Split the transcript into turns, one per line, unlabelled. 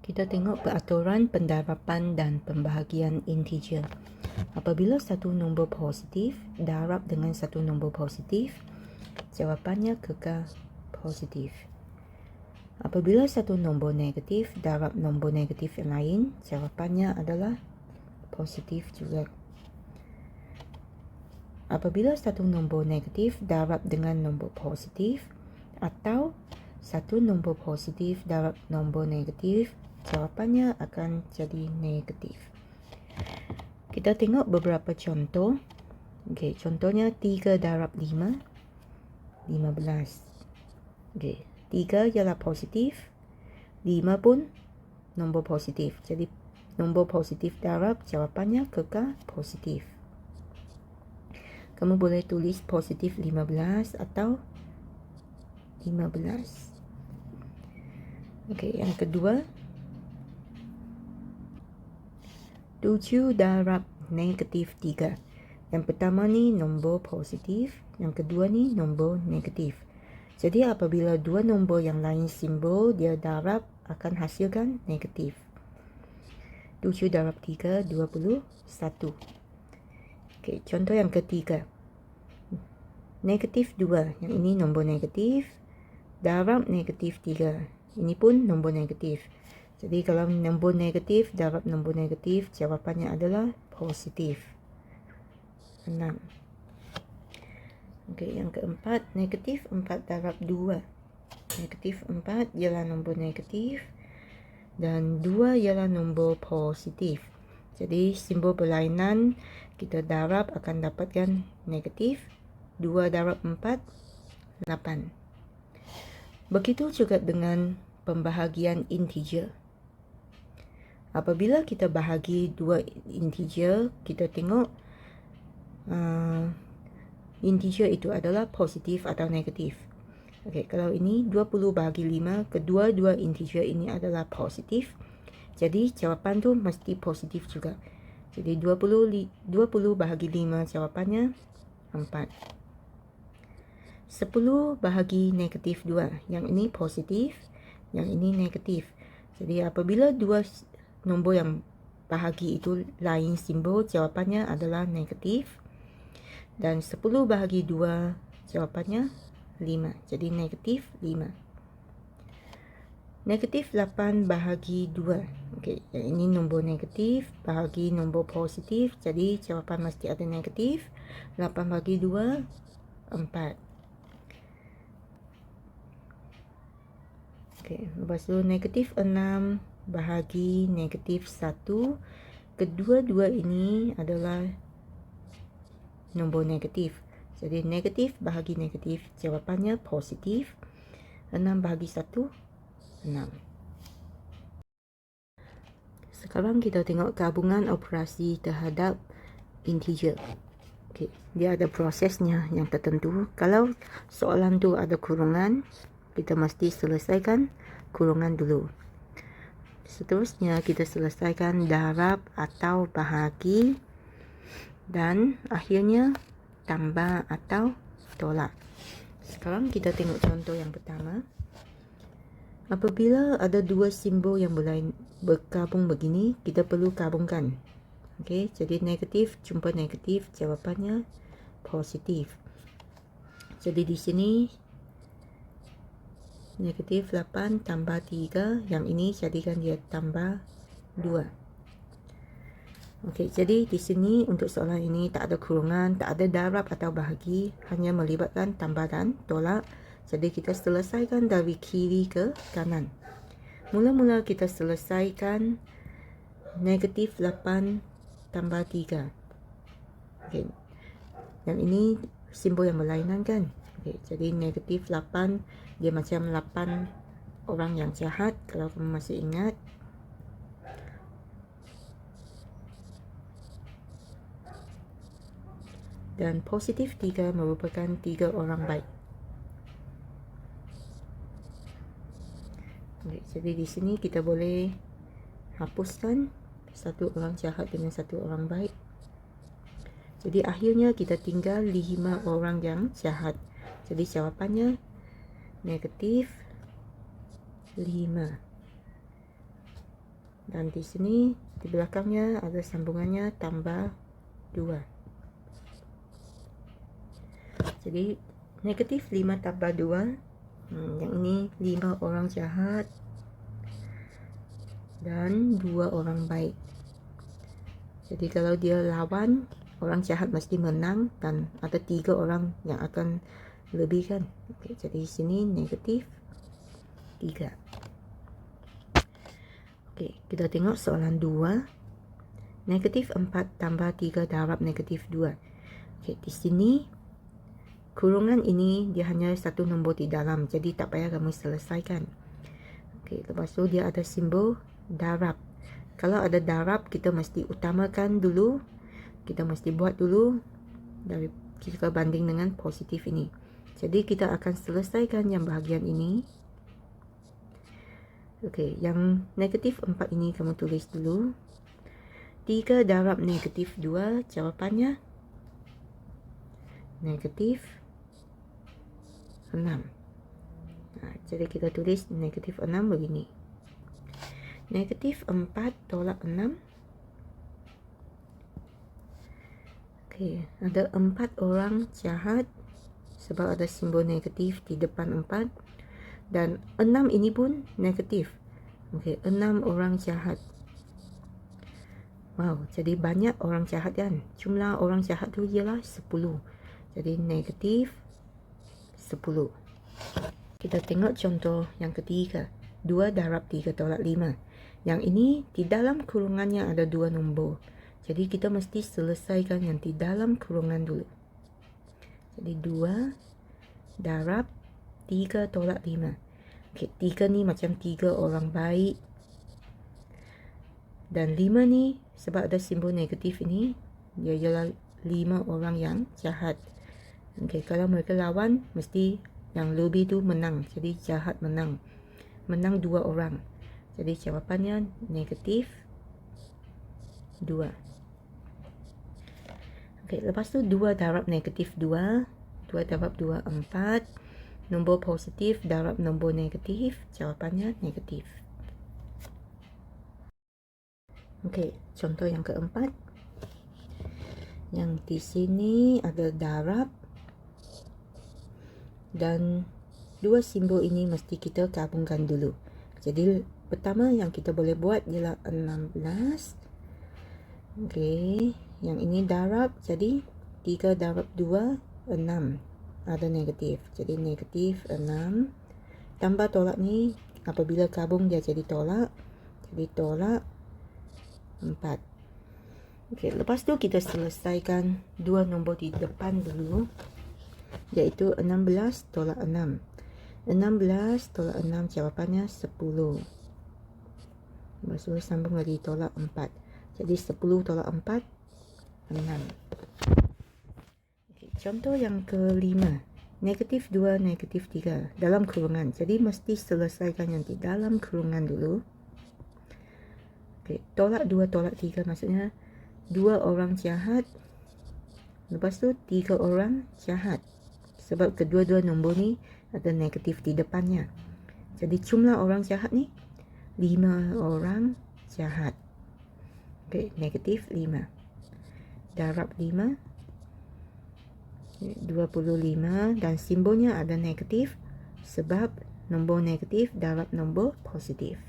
Kita tengok peraturan pendarapan dan pembahagian integer. Apabila satu nombor positif darab dengan satu nombor positif, jawapannya kekal positif. Apabila satu nombor negatif darab nombor negatif yang lain, jawapannya adalah positif juga. Apabila satu nombor negatif darab dengan nombor positif atau satu nombor positif darab nombor negatif, jawapannya akan jadi negatif. Kita tengok beberapa contoh. Okey, contohnya 3 darab 5, 15. Okey, 3 ialah positif, 5 pun nombor positif. Jadi nombor positif darab, jawapannya kekal positif. Kamu boleh tulis positif 15 atau 15. Okey, yang kedua, 7 darab negatif 3. Yang pertama ni nombor positif, yang kedua ni nombor negatif. Jadi apabila dua nombor yang lain simbol dia darab akan hasilkan negatif. 7 darab 3, 21. Okey, contoh yang ketiga. Negatif 2, yang ini nombor negatif, darab negatif 3. Ini pun nombor negatif. Jadi kalau nombor negatif darab nombor negatif, jawapannya adalah positif. 6. Okey, yang keempat, negatif 4 darab 2. Negatif 4 ialah nombor negatif dan 2 ialah nombor positif. Jadi simbol berlainan kita darab akan dapatkan negatif. 2 darab 4, 8. Begitu juga dengan pembahagian integer. Apabila kita bahagi dua integer, kita tengok integer itu adalah positif atau negatif. Okey, kalau ini 20 bahagi 5, kedua-dua integer ini adalah positif. Jadi jawapan tu mesti positif juga. Jadi 20 bahagi 5, jawapannya 4. 10 bahagi negatif 2. Yang ini positif, yang ini negatif. Jadi apabila dua nombor yang bahagi itu lain simbol, jawapannya adalah negatif. Dan 10 bahagi 2, jawapannya 5. Jadi negatif 5. Negatif 8 bahagi 2. Okey, yang ini nombor negatif bahagi nombor positif. Jadi jawapan mesti ada negatif. 8 bahagi 2, 4. Okey, lepas tu negatif 6 bahagi negatif 1. Kedua-dua ini adalah nombor negatif. Jadi negatif bahagi negatif, jawapannya positif. 6 bahagi 1, 6. Sekarang kita tengok gabungan operasi terhadap integer. Okey, dia ada prosesnya yang tertentu. Kalau soalan tu ada kurungan, kita mesti selesaikan kurungan dulu. Seterusnya kita selesaikan darab atau bahagi dan akhirnya tambah atau tolak. Sekarang kita tengok contoh yang pertama. Apabila ada dua simbol yang bergabung begini, kita perlu gabungkan. Okey, jadi negatif jumpa negatif, jawapannya positif. Jadi di sini negatif 8 tambah 3, yang ini jadikan dia tambah 2. Okey, jadi di sini untuk soalan ini tak ada kurungan, tak ada darab atau bahagi, hanya melibatkan tambah dan tolak. Jadi kita selesaikan dari kiri ke kanan. Mula-mula kita selesaikan negatif 8 tambah 3. Okey, yang ini simbol yang berlainan kan. Okey, jadi negatif 8 dia macam 8 orang yang jahat kalau kamu masih ingat. Dan positif 3 merupakan 3 orang baik. Okey, jadi di sini kita boleh hapuskan satu orang jahat dengan satu orang baik. Jadi akhirnya kita tinggal 5 orang yang jahat. Jadi jawapannya negatif 5. Dan di sini di belakangnya ada sambungannya tambah 2. Jadi negatif 5 tambah 2. Yang ini 5 orang jahat dan 2 orang baik. Jadi kalau dia lawan, orang jahat mesti menang dan ada 3 orang yang akan lebihkan. Okey, jadi di sini negatif 3. Okey, kita tengok soalan 2. Negatif 4 tambah 3 darab negatif 2. Okey, di sini kurungan ini dia hanya satu nombor di dalam, jadi tak payah kamu selesaikan. Okey, lepas tu dia ada simbol darab. Kalau ada darab, kita mesti utamakan dulu. Kita mesti buat dulu dari kita banding dengan positif ini. Jadi kita akan selesaikan yang bahagian ini. Okey, yang negatif 4 ini kamu tulis dulu. 3 darab negatif 2, jawapannya negatif 6. Jadi kita tulis negatif 6 begini. Negatif 4 tolak 6. Okey, ada 4 orang jahat sebab ada simbol negatif di depan 4. Dan 6 ini pun negatif. Okey, 6 orang jahat. Wow, jadi banyak orang jahat kan? Jumlah orang jahat tu ialah 10. Jadi negatif 10. Kita tengok contoh yang ketiga. 2 darab 3 tolak 5. Yang ini di dalam kurungannya ada 2 nombor. Jadi kita mesti selesaikan yang di dalam kurungan dulu. Jadi 2 darab 3 tolak 5. Okey, 3 ni macam 3 orang baik. Dan 5 ni sebab ada simbol negatif ini, dia ialah 5 orang yang jahat. Okey, kalau mereka lawan, mesti yang lebih tu menang. Jadi jahat menang. Menang 2 orang. Jadi jawapannya negatif 2. Okey, lepas tu 2 darab negatif 2. 2 darab 2, 4. Nombor positif darab nombor negatif. Jawapannya negatif. Okey, contoh yang keempat. Yang di sini ada darab. Dan 2 simbol ini mesti kita gabungkan dulu. Jadi pertama yang kita boleh buat ialah 16. Okey, yang ini darab, jadi 3 darab 2, 6. Ada negatif, jadi negatif 6. Tambah tolak ni, apabila gabung dia jadi tolak. Jadi tolak 4. Okey, lepas tu kita selesaikan 2 nombor di depan dulu, iaitu 16 tolak 6. 16 tolak 6 jawapannya 10. Lepas tu sambung lagi tolak 4. Jadi 10 tolak 4, 6. Okay, contoh yang kelima. Negatif 2, negatif 3 dalam kurungan. Jadi mesti selesaikan yang di dalam kurungan dulu. Okay, tolak 2 tolak 3 maksudnya 2 orang jahat. Lepas tu 3 orang jahat. Sebab kedua-dua nombor ni ada negatif di depannya. Jadi jumlah orang jahat ni 5 orang jahat. Okey, negatif 5. Darab 5. 25 dan simbolnya ada negatif sebab nombor negatif darab nombor positif.